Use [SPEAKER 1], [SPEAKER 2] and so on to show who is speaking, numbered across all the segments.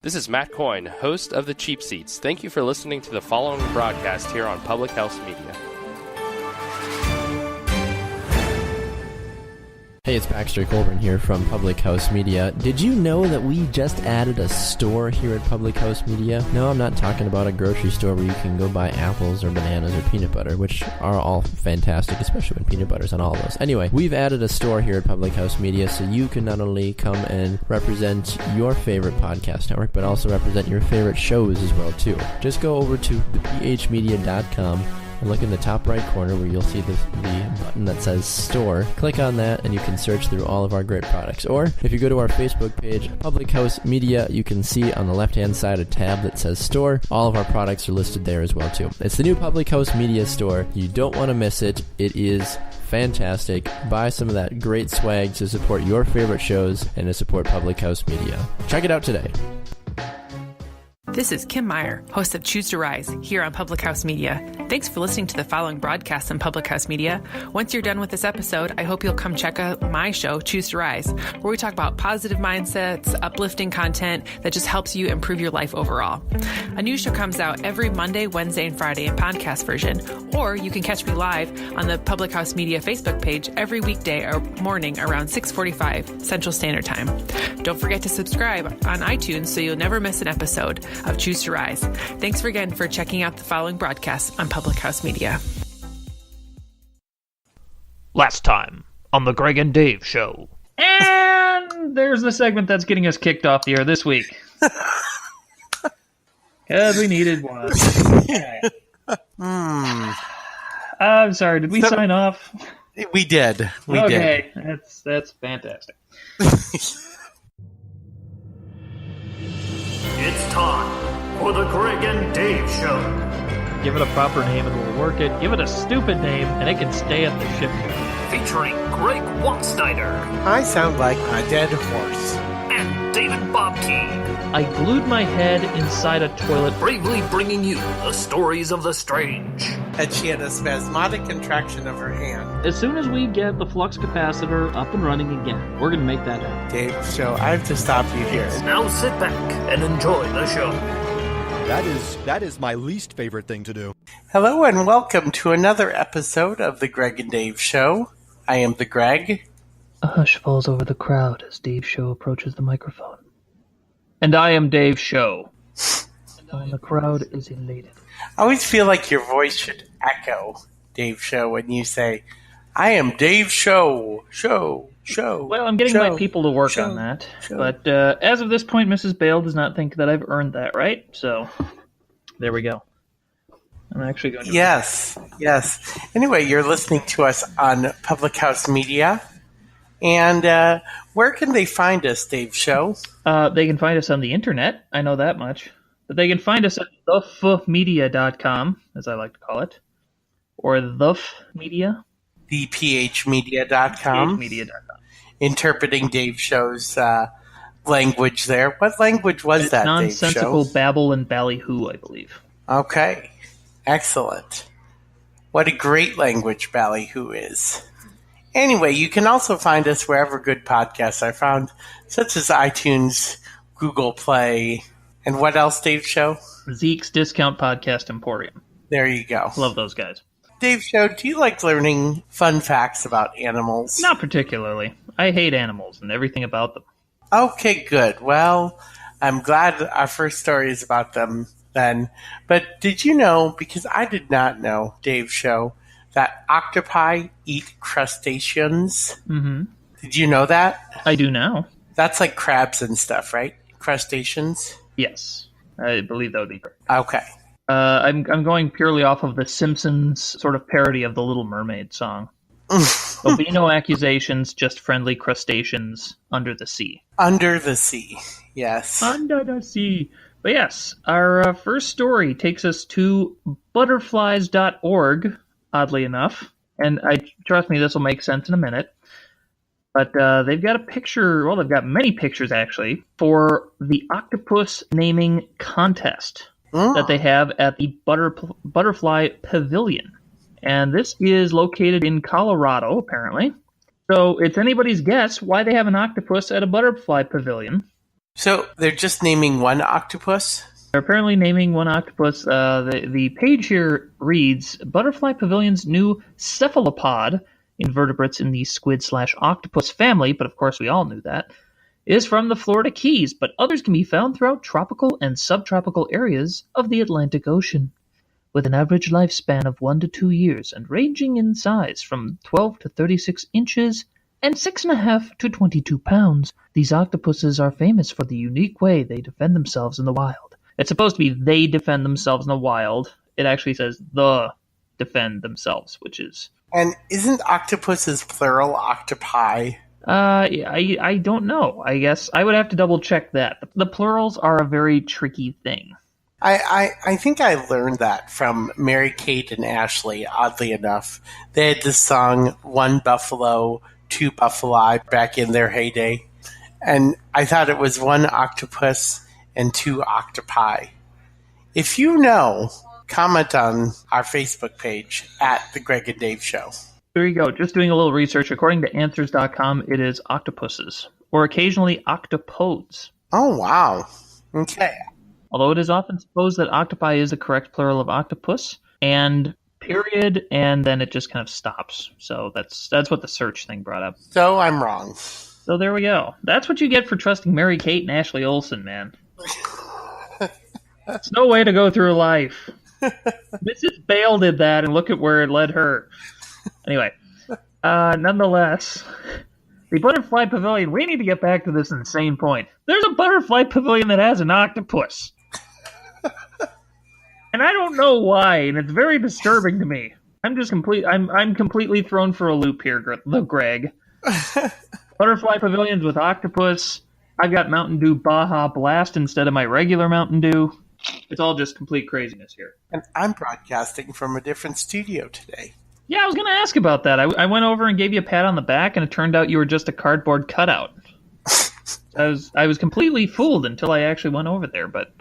[SPEAKER 1] This is Matt Coyne, host of The Cheap Seats. Thank you for listening to the following broadcast here on Public House Media.
[SPEAKER 2] Hey, it's Baxter Colburn here from Public House Media. Did you know that we just added a store here at Public House Media? No, I'm not talking about a grocery store where you can go buy apples or bananas or peanut butter, which are all fantastic, especially when peanut butter's on all of those. Anyway, we've added a store here at Public House Media so you can not only come and represent your favorite podcast network, but also represent your favorite shows as well, too. Just go over to thephmedia.com and look in the top right corner where you'll see the button that says Store. Click on that and you can search through all of our great products. Or if you go to our Facebook page, Public House Media, you can see on the left-hand side a tab that says Store. All of our products are listed there as well too. It's the new Public House Media store. You don't want to miss it. It is fantastic. Buy some of that great swag to support your favorite shows and to support Public House Media. Check it out today.
[SPEAKER 3] This is Kim Meyer, host of Choose to Rise, here on Public House Media. Thanks for listening to the following broadcast on Public House Media. Once you're done with this episode, I hope you'll come check out my show, Choose to Rise, where we talk about positive mindsets, uplifting content that just helps you improve your life overall. A new show comes out every Monday, Wednesday, and Friday in podcast version, or you can catch me live on the Public House Media Facebook page every weekday or morning around 6:45 Central Standard Time. Don't forget to subscribe on iTunes so you'll never miss an episode of Choose to Rise. Thanks again for checking out the following broadcasts on Public House Media.
[SPEAKER 4] Last time on the Gregg and Dave Show.
[SPEAKER 5] And there's the segment that's getting us kicked off the air this week. Because we needed one. I'm sorry, did we sign off?
[SPEAKER 6] We did. We did.
[SPEAKER 5] Okay, that's fantastic.
[SPEAKER 7] It's time for the Gregg and Dave Show.
[SPEAKER 5] Give it a proper name and we'll work it. Give it a stupid name and it can stay at the shipyard.
[SPEAKER 7] Featuring Greg Wattsteiner
[SPEAKER 6] I sound like a dead horse.
[SPEAKER 7] and David Bobkey.
[SPEAKER 5] I glued my head inside a toilet.
[SPEAKER 7] Bravely bringing you the stories of the strange.
[SPEAKER 6] And she had a spasmodic contraction of her hand.
[SPEAKER 5] As soon as we get the flux capacitor up and running again, we're going to make that happen.
[SPEAKER 6] Dave Show, I have to stop you here.
[SPEAKER 7] Now sit back and enjoy the show.
[SPEAKER 8] That is my least favorite thing to do.
[SPEAKER 6] Hello and welcome to another episode of the Gregg and Dave Show. I am the Greg.
[SPEAKER 5] A hush falls over the crowd as Dave Show approaches the microphone. And I am Dave Show. And the crowd is elated.
[SPEAKER 6] I always feel like your voice should echo, Dave Show, when you say, I am Dave Show.
[SPEAKER 5] Well, I'm getting my people to work on that. But as of this point, Mrs. Bale does not think that I've earned that, right? So, there we go. I'm actually going to...
[SPEAKER 6] Yes. Anyway, you're listening to us on Public House Media. And where can they find us, Dave Show?
[SPEAKER 5] They can find us on the internet. I know that much. But they can find us at thefmedia.com, as I like to call it. Or thefmedia.
[SPEAKER 6] thephmedia.com.
[SPEAKER 5] Thefmedia.com.
[SPEAKER 6] Interpreting Dave Show's language there. What language was that, Dave Show?
[SPEAKER 5] Nonsensical babble and ballyhoo, I believe.
[SPEAKER 6] Okay. Excellent. What a great language ballyhoo is. Anyway, you can also find us wherever good podcasts are found, such as iTunes, Google Play, and what else, Dave Show?
[SPEAKER 5] Zeke's Discount Podcast Emporium.
[SPEAKER 6] There you go.
[SPEAKER 5] Love those guys.
[SPEAKER 6] Dave Show, do you like learning fun facts about animals?
[SPEAKER 5] Not particularly. I hate animals and everything about them.
[SPEAKER 6] Okay, good. Well, I'm glad our first story is about them then. But did you know, because I did not know, Dave Show, that octopi eat crustaceans?
[SPEAKER 5] Mm-hmm.
[SPEAKER 6] Did you know that?
[SPEAKER 5] I do now.
[SPEAKER 6] That's like crabs and stuff, right? Crustaceans?
[SPEAKER 5] Yes. I believe that would be correct.
[SPEAKER 6] Okay.
[SPEAKER 5] I'm going purely off of the Simpsons sort of parody of the Little Mermaid song. There'll be no accusations, just friendly crustaceans under the sea.
[SPEAKER 6] Under the sea, yes.
[SPEAKER 5] Under the sea. But yes, our first story takes us to butterflies.org, oddly enough. And trust me, this will make sense in a minute. But they've got a picture, well, they've got many pictures actually, for the octopus naming contest that they have at the Butterfly Pavilion. And this is located in Colorado, apparently. So it's anybody's guess why they have an octopus at a butterfly pavilion.
[SPEAKER 6] So they're just naming one octopus?
[SPEAKER 5] They're apparently naming one octopus. The page here reads, Butterfly Pavilion's new cephalopod, invertebrates in the squid/octopus family, but of course we all knew that, is from the Florida Keys, but others can be found throughout tropical and subtropical areas of the Atlantic Ocean. With an average lifespan of 1 to 2 years and ranging in size from 12 to 36 inches and 6.5 to 22 pounds, these octopuses are famous for the unique way they defend themselves in the wild. It's supposed to be they defend themselves in the wild. It actually says the defend themselves, which is...
[SPEAKER 6] And isn't octopuses plural octopi?
[SPEAKER 5] I don't know. I guess I would have to double check that. The plurals are a very tricky thing.
[SPEAKER 6] I think I learned that from Mary-Kate and Ashley, oddly enough. They had this song, One Buffalo, Two Buffalo, back in their heyday. And I thought it was one octopus and two octopi. If you know, comment on our Facebook page at The Gregg and Dave Show.
[SPEAKER 5] There you go. Just doing a little research. According to Answers.com, it is octopuses, or occasionally octopodes.
[SPEAKER 6] Oh, wow. Okay.
[SPEAKER 5] Although it is often supposed that octopi is the correct plural of octopus, and period, and then it just kind of stops. So that's what the search thing brought up.
[SPEAKER 6] So I'm wrong.
[SPEAKER 5] So there we go. That's what you get for trusting Mary-Kate and Ashley Olsen, man. It's no way to go through life. Mrs. Bale did that, and look at where it led her. Anyway, nonetheless, the Butterfly Pavilion, we need to get back to this insane point. There's a Butterfly Pavilion that has an octopus. And I don't know why, and it's very disturbing to me. I'm completely thrown for a loop here, Greg. Butterfly Pavilions with octopus. I've got Mountain Dew Baja Blast instead of my regular Mountain Dew. It's all just complete craziness here.
[SPEAKER 6] And I'm broadcasting from a different studio today.
[SPEAKER 5] Yeah, I was going to ask about that. I went over and gave you a pat on the back, and it turned out you were just a cardboard cutout. I was completely fooled until I actually went over there, but...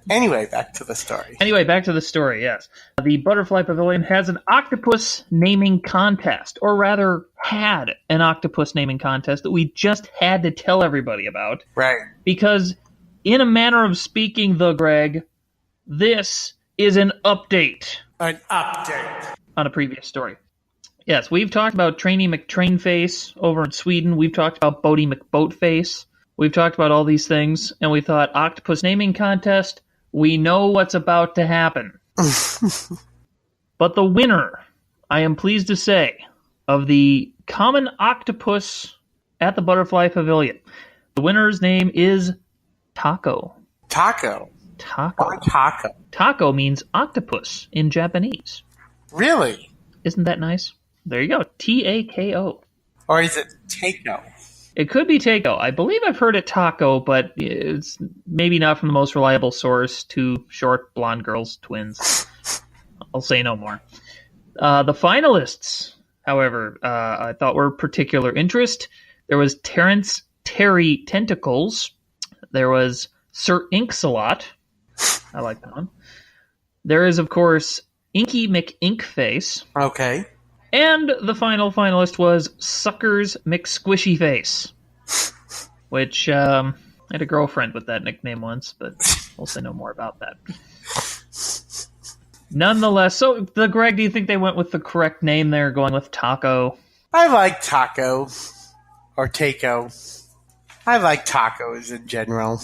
[SPEAKER 6] Anyway, back to the story.
[SPEAKER 5] Yes. The Butterfly Pavilion has an octopus naming contest, or rather had an octopus naming contest that we just had to tell everybody about.
[SPEAKER 6] Right.
[SPEAKER 5] Because, in a manner of speaking, Greg, this is an update.
[SPEAKER 6] An update.
[SPEAKER 5] On a previous story. Yes, we've talked about Trainee McTrainface over in Sweden. We've talked about Boaty McBoatface. We've talked about all these things, and we thought, octopus naming contest, we know what's about to happen. But the winner, I am pleased to say, of the common octopus at the Butterfly Pavilion, the winner's name is Taco.
[SPEAKER 6] Taco?
[SPEAKER 5] Taco.
[SPEAKER 6] Why taco?
[SPEAKER 5] Taco means octopus in Japanese.
[SPEAKER 6] Really?
[SPEAKER 5] Isn't that nice? There you go. T-A-K-O.
[SPEAKER 6] Or is it taco?
[SPEAKER 5] It could be taco. I believe I've heard it taco, but it's maybe not from the most reliable source. Two short blonde girls, twins. I'll say no more. The finalists, however, I thought were of particular interest. There was Terry Tentacles. There was Sir Inksalot. I like that one. There is, of course, Inky McInkface.
[SPEAKER 6] Okay.
[SPEAKER 5] And the final finalist was Suckers McSquishyface, which I had a girlfriend with that nickname once, but we'll say no more about that. Nonetheless, so Greg, do you think they went with the correct name there, going with Taco?
[SPEAKER 6] I like taco. Or taco. I like tacos in general.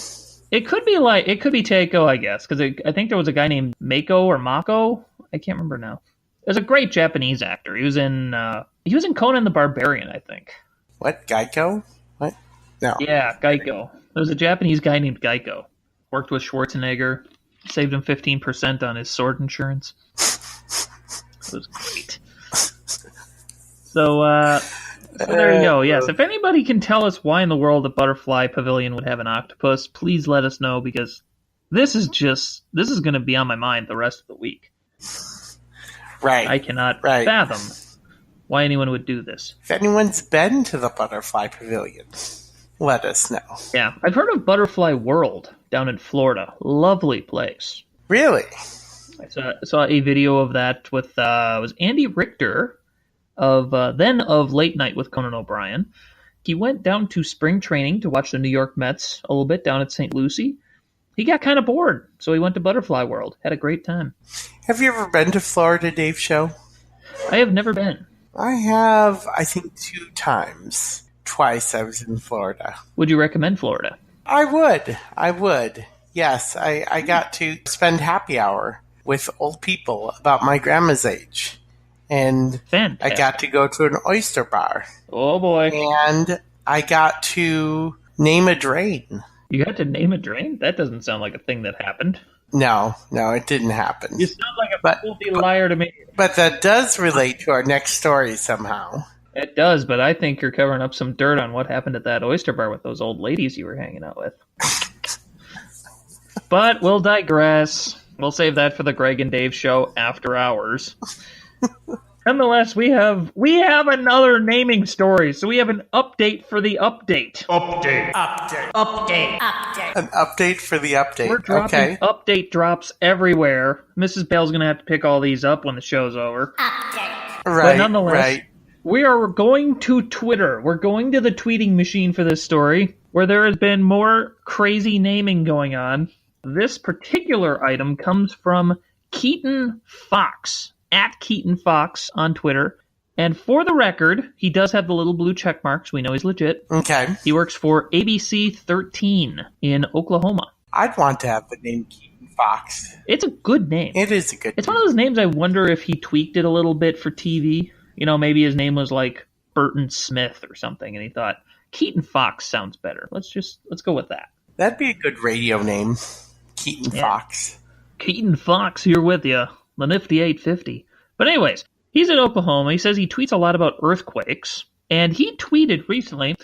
[SPEAKER 5] It could be Taco, I guess, because I think there was a guy named Mako or Mako. I can't remember now. There's a great Japanese actor. He was in Conan the Barbarian, I think.
[SPEAKER 6] What? Geico? What? No.
[SPEAKER 5] Yeah, Geico. There was a Japanese guy named Geico. Worked with Schwarzenegger. Saved him 15% on his sword insurance. It was great. So there you go. Yes, if anybody can tell us why in the world the Butterfly Pavilion would have an octopus, please let us know, because this is going to be on my mind the rest of the week.
[SPEAKER 6] Right.
[SPEAKER 5] I cannot fathom why anyone would do this.
[SPEAKER 6] If anyone's been to the Butterfly Pavilion, let us know.
[SPEAKER 5] Yeah, I've heard of Butterfly World down in Florida. Lovely place.
[SPEAKER 6] Really?
[SPEAKER 5] I saw a video of that with it was Andy Richter of Late Night with Conan O'Brien, He went down to spring training to watch the New York Mets a little bit down at St. Lucie. He got kind of bored, so he went to Butterfly World. Had a great time.
[SPEAKER 6] Have you ever been to Florida, Dave Show?
[SPEAKER 5] I have never been.
[SPEAKER 6] I have, I think, 2 times. Twice I was in Florida.
[SPEAKER 5] Would you recommend Florida?
[SPEAKER 6] I would. Yes, I got to spend happy hour with old people about my grandma's age. And
[SPEAKER 5] Fantastic.
[SPEAKER 6] I got to go to an oyster bar.
[SPEAKER 5] Oh, boy.
[SPEAKER 6] And I got to name a drain.
[SPEAKER 5] You got to name a drain? That doesn't sound like a thing that happened.
[SPEAKER 6] No, it didn't happen.
[SPEAKER 5] You sound like a filthy liar to me.
[SPEAKER 6] But that does relate to our next story somehow.
[SPEAKER 5] It does, but I think you're covering up some dirt on what happened at that oyster bar with those old ladies you were hanging out with. But we'll digress. We'll save that for the Gregg and Dave Show after hours. Nonetheless, we have another naming story, so we have an update for the update.
[SPEAKER 7] Update.
[SPEAKER 6] An update for the update.
[SPEAKER 5] We're dropping update drops everywhere. Mrs. Bale's going to have to pick all these up when the show's over.
[SPEAKER 6] Right,
[SPEAKER 5] but nonetheless,
[SPEAKER 6] right.
[SPEAKER 5] We are going to Twitter. We're going to the tweeting machine for this story, where there has been more crazy naming going on. This particular item comes from Keaton Fox, at Keaton Fox on Twitter. And for the record, he does have the little blue check marks. We know he's legit.
[SPEAKER 6] Okay.
[SPEAKER 5] He works for ABC 13 in Oklahoma.
[SPEAKER 6] I'd want to have the name Keaton Fox.
[SPEAKER 5] It's a good name.
[SPEAKER 6] It is a good name.
[SPEAKER 5] It's one of those names I wonder if he tweaked it a little bit for TV. You know, maybe his name was like Burton Smith or something, and he thought, Keaton Fox sounds better. Let's go with that.
[SPEAKER 6] That'd be a good radio name. Keaton Fox.
[SPEAKER 5] Keaton Fox here with you. The nifty 850. But anyways, he's in Oklahoma. He says he tweets a lot about earthquakes. And he tweeted recently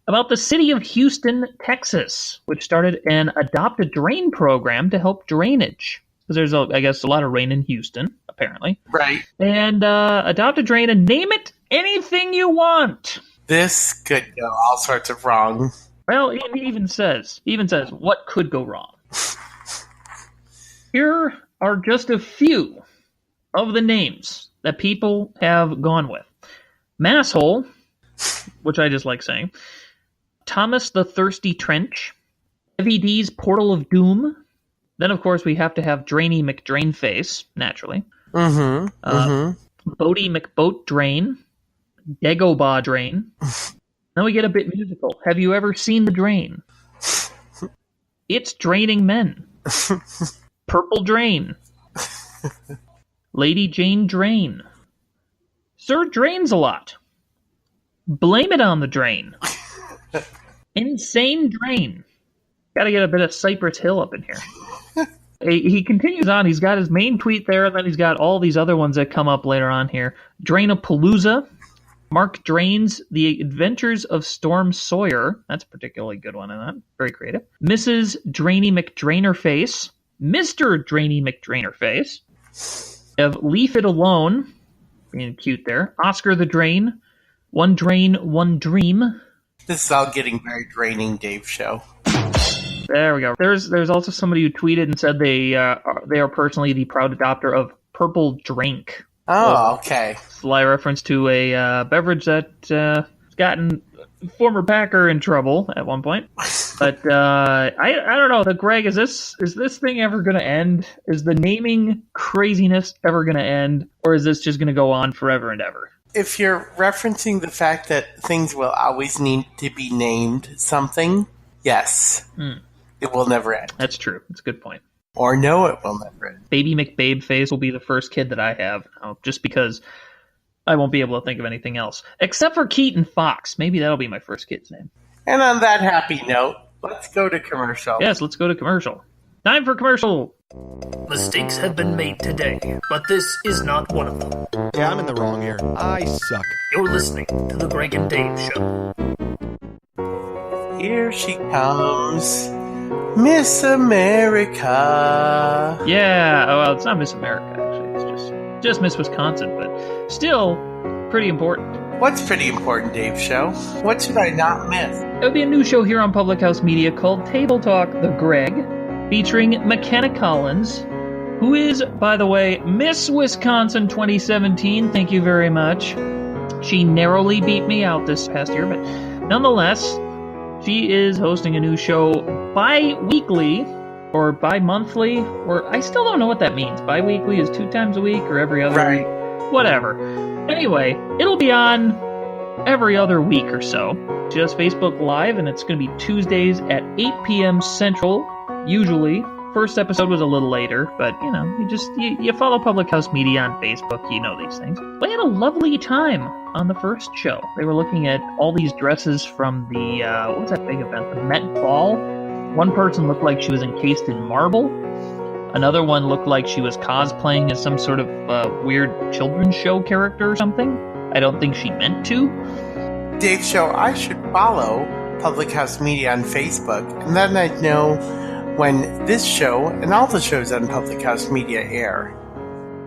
[SPEAKER 5] about the city of Houston, Texas, which started an Adopt a Drain program to help drainage. Because there's, I guess, a lot of rain in Houston, apparently.
[SPEAKER 6] Right.
[SPEAKER 5] And Adopt a Drain and name it anything you want.
[SPEAKER 6] This could go all sorts of wrong.
[SPEAKER 5] Well, he even says, what could go wrong? Here are just a few of the names that people have gone with. Masshole, which I just like saying. Thomas the Thirsty Trench. Heavy D's Portal of Doom. Then, of course, we have to have Drainy McDrainface, naturally. Bodie McBoat Drain. Dagobah Drain. Then we get a bit musical. Have you ever seen The Drain? It's Draining Men. Purple Drain. Lady Jane Drain. Sir Drains a Lot. Blame it on the Drain. Insane Drain. Gotta get a bit of Cypress Hill up in here. He continues on. He's got his main tweet there, and then he's got all these other ones that come up later on here. Drainapalooza. Mark Drains The Adventures of Storm Sawyer. That's a particularly good one in that. Very creative. Mrs. Drainy McDrainerface. Mr. Drainy McDrainerface. Of Leave It Alone. Being cute there. Oscar the Drain. One Drain, One Dream.
[SPEAKER 6] This is all getting very draining, Dave Show.
[SPEAKER 5] There we go. There's also somebody who tweeted and said they are personally the proud adopter of Purple Drink.
[SPEAKER 6] Oh, okay.
[SPEAKER 5] Sly reference to a beverage that gotten former Packer in trouble at one point. But I don't know. The Greg, is this thing ever going to end? Is the naming craziness ever going to end, or is this just going to go on forever and ever?
[SPEAKER 6] If you're referencing the fact that things will always need to be named something, yes, it will never end.
[SPEAKER 5] That's true. That's a good point.
[SPEAKER 6] Or no, it will never end.
[SPEAKER 5] Baby McBabeface will be the first kid that I have, just because I won't be able to think of anything else. Except for Keaton Fox. Maybe that'll be my first kid's name.
[SPEAKER 6] And on that happy note, let's go to commercial.
[SPEAKER 5] Yes, let's go to commercial. Time for commercial.
[SPEAKER 7] Mistakes have been made today, but this is not one of them.
[SPEAKER 8] Yeah, I'm in the wrong here. I suck.
[SPEAKER 7] You're listening to The Gregg and Dave Show.
[SPEAKER 6] Here she comes, Miss America.
[SPEAKER 5] Yeah, well, it's not Miss America, actually. It's just Miss Wisconsin, but still pretty important.
[SPEAKER 6] What's pretty important, Dave Show? What should I not miss?
[SPEAKER 5] There'll be a new show here on Public House Media called Table Talk The Greg, featuring McKenna Collins, who is, by the way, Miss Wisconsin 2017. Thank you very much. She narrowly beat me out this past year, but nonetheless, she is hosting a new show bi-weekly or bi-monthly, or I still don't know what that means. Bi-weekly is 2 times a week or every other week. Whatever. Anyway, it'll be on every other week or so. Just Facebook Live, and it's going to be Tuesdays at 8 p.m. Central, usually. First episode was a little later, but, you follow Public House Media on Facebook, you know these things. We had a lovely time on the first show. They were looking at all these dresses from the, what was that big event? The Met Ball. One person looked like she was encased in marble. Another one looked like she was cosplaying as some sort of weird children's show character or something. I don't think she meant to.
[SPEAKER 6] Dave Show, I should follow Public House Media on Facebook, and then I'd know when this show and all the shows on Public House Media air.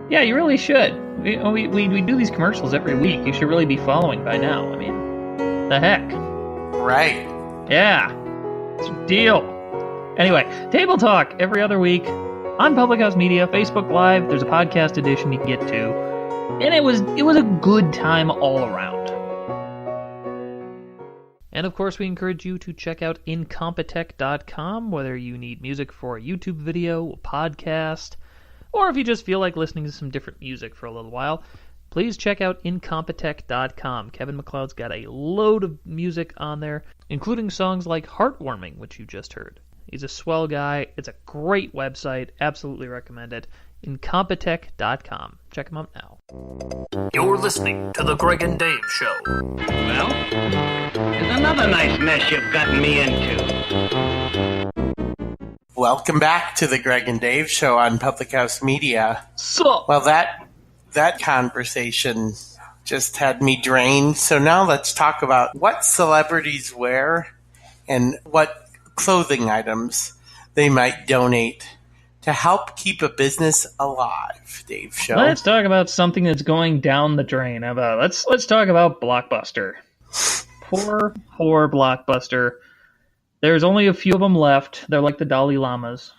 [SPEAKER 5] Yeah, you really should. We do these commercials every week. You should really be following by now. I mean, the heck.
[SPEAKER 6] Right.
[SPEAKER 5] Yeah. It's a deal. Anyway, Table Talk every other week on Public House Media, Facebook Live. There's a podcast edition you can get to. And it was a good time all around.
[SPEAKER 9] And of course, we encourage you to check out Incompetech.com, whether you need music for a YouTube video, a podcast, or if you just feel like listening to some different music for a little while. Please check out Incompetech.com. Kevin MacLeod's got a load of music on there, including songs like Heartwarming, which you just heard. He's a swell guy. It's a great website. Absolutely recommend it. Incompetech.com. Check him out now.
[SPEAKER 7] You're listening to The Gregg and Dave Show.
[SPEAKER 10] Well, there's another nice mess you've gotten me into.
[SPEAKER 6] Welcome back to The Gregg and Dave Show on Public House Media.
[SPEAKER 5] So,
[SPEAKER 6] well, that conversation just had me drained. So now let's talk about what celebrities wear and what clothing items they might donate to help keep a business alive. Dave Show.
[SPEAKER 5] Let's talk about something that's going down the drain. How about let's talk about Blockbuster. Poor Blockbuster. There's only a few of them left. They're like the Dalai Lamas,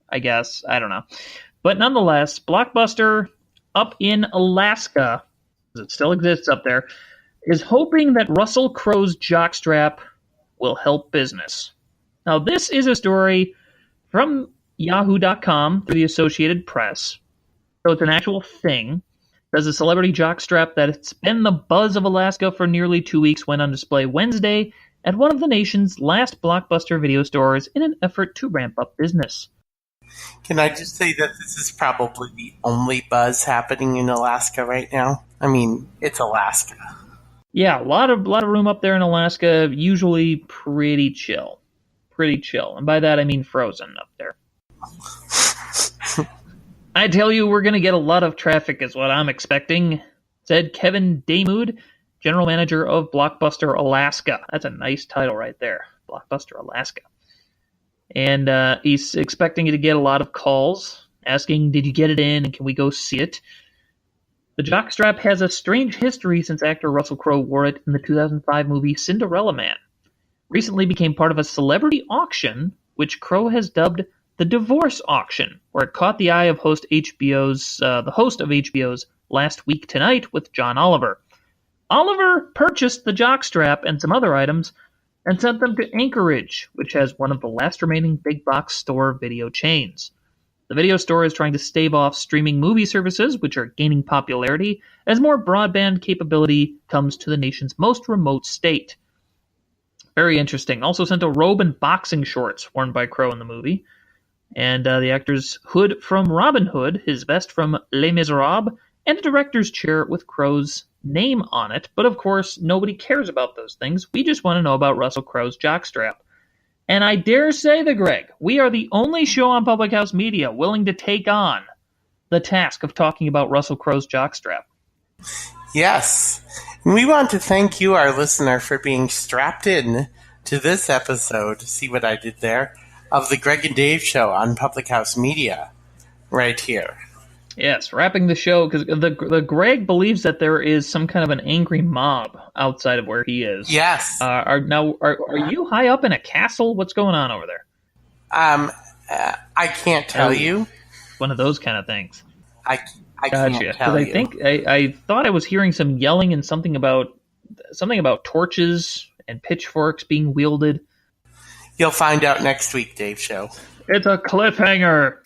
[SPEAKER 5] I guess. I don't know. But nonetheless, Blockbuster up in Alaska, because it still exists up there, is hoping that Russell Crowe's jockstrap will help business. Now, this is a story from Yahoo.com through the Associated Press. So it's an actual thing. There's a celebrity jockstrap that's been the buzz of Alaska for nearly 2 weeks went on display Wednesday at one of the nation's last Blockbuster video stores in an effort to ramp up business.
[SPEAKER 6] Can I just say that this is probably the only buzz happening in Alaska right now? I mean, it's Alaska.
[SPEAKER 5] Yeah, a lot of room up there in Alaska, usually pretty chill. Pretty chill. And by that I mean frozen up there. I tell you, we're going to get a lot of traffic is what I'm expecting, said Kevin Damood, general manager of Blockbuster Alaska. That's a nice title right there, Blockbuster Alaska. And he's expecting to get a lot of calls asking, did you get it in and can we go see it? The jockstrap has a strange history since actor Russell Crowe wore it in the 2005 movie Cinderella Man. Recently became part of a celebrity auction, which Crowe has dubbed the Divorce Auction, where it caught the eye of the host of HBO's Last Week Tonight with John Oliver. Oliver purchased the jockstrap and some other items and sent them to Anchorage, which has one of the last remaining big box store video chains. The video store is trying to stave off streaming movie services, which are gaining popularity as more broadband capability comes to the nation's most remote state. Very interesting. Also sent a robe and boxing shorts worn by Crowe in the movie. And the actor's hood from Robin Hood, his vest from Les Miserables, and a director's chair with Crowe's name on it. But of course, nobody cares about those things. We just want to know about Russell Crowe's jockstrap. And I dare say, the Greg, we are the only show on Public House Media willing to take on the task of talking about Russell Crowe's jockstrap.
[SPEAKER 6] Yes. And we want to thank you, our listener, for being strapped in to this episode. See what I did there? Of the Gregg and Dave Show on Public House Media, right here.
[SPEAKER 5] Yes, wrapping the show, because the Greg believes that there is some kind of an angry mob outside of where he is.
[SPEAKER 6] Yes.
[SPEAKER 5] Are you high up in a castle? What's going on over there?
[SPEAKER 6] I can't tell you.
[SPEAKER 5] One of those kind of things.
[SPEAKER 6] I can't tell you.
[SPEAKER 5] I thought I was hearing some yelling and something about torches and pitchforks being wielded.
[SPEAKER 6] You'll find out next week, Dave Show.
[SPEAKER 5] It's a cliffhanger.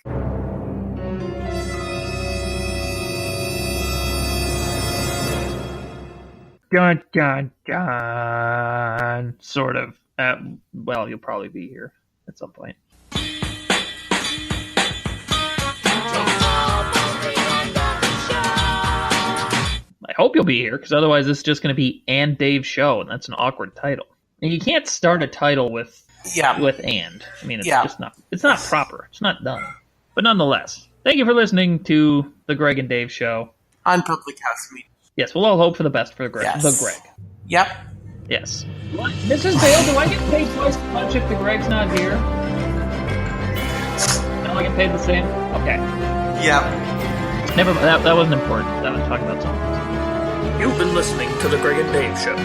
[SPEAKER 5] Dun, dun, dun. Sort of. Well, you'll probably be here at some point. I hope you'll be here, because otherwise this is just going to be And Dave Show, and that's an awkward title. And you can't start a title with and. I mean, it's just not. It's not proper. It's not done. But nonetheless, thank you for listening to the Gregg and Dave Show
[SPEAKER 6] on Public House Media.
[SPEAKER 5] Yes, we'll all hope for the best for Greg.
[SPEAKER 6] Yes.
[SPEAKER 5] The Greg.
[SPEAKER 6] Yep.
[SPEAKER 5] Yes. This is Dale. Do I get paid twice as much if the Greg's not here? No, I get paid the same. Okay.
[SPEAKER 6] Yep.
[SPEAKER 5] Never mind. That wasn't important. I was talking about something else.
[SPEAKER 7] You've been listening to The Gregg and Dave Show.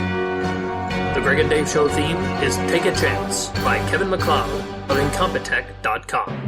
[SPEAKER 7] The Gregg and Dave Show theme is Take a Chance by Kevin MacLeod of Incompetech.com.